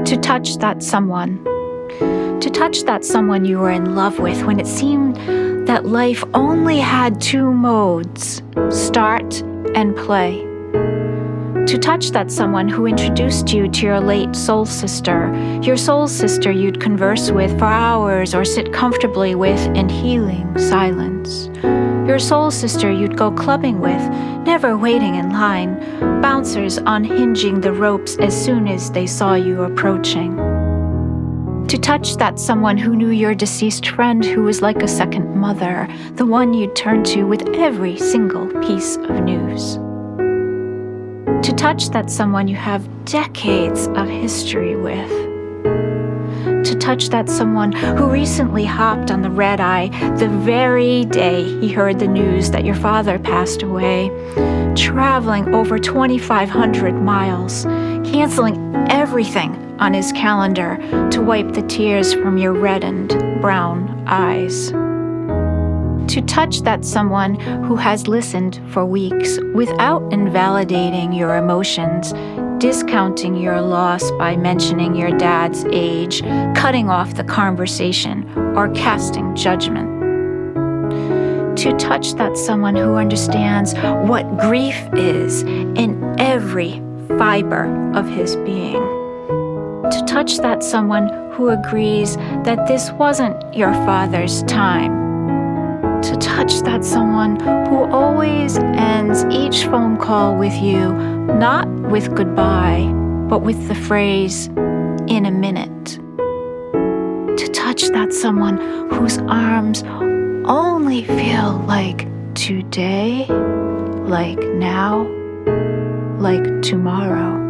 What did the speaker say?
To touch that someone. To touch that someone you were in love with when it seemed that life only had two modes, start and play. To touch that someone who introduced you to your late soul sister you'd converse with for hours or sit comfortably with in healing silence. Your soul sister you'd go clubbing with, never waiting in line, bouncers unhinging the ropes as soon as they saw you approaching. To touch that someone who knew your deceased friend who was like a second mother, the one you'd turn to with every single piece of news. To touch that someone you have decades of history with. To touch that someone who recently hopped on the red-eye the very day he heard the news that your father passed away, traveling over 2,500 miles, canceling everything on his calendar to wipe the tears from your reddened brown eyes. To touch that someone who has listened for weeks without invalidating your emotions, discounting your loss by mentioning your dad's age, cutting off the conversation, or casting judgment. To touch that someone who understands what grief is in every fiber of his being. To touch that someone who agrees that this wasn't your father's time. To touch that someone who always ends each phone call with you, not with goodbye, but with the phrase, in a minute. To touch that someone whose arms only feel like today, like now, like tomorrow.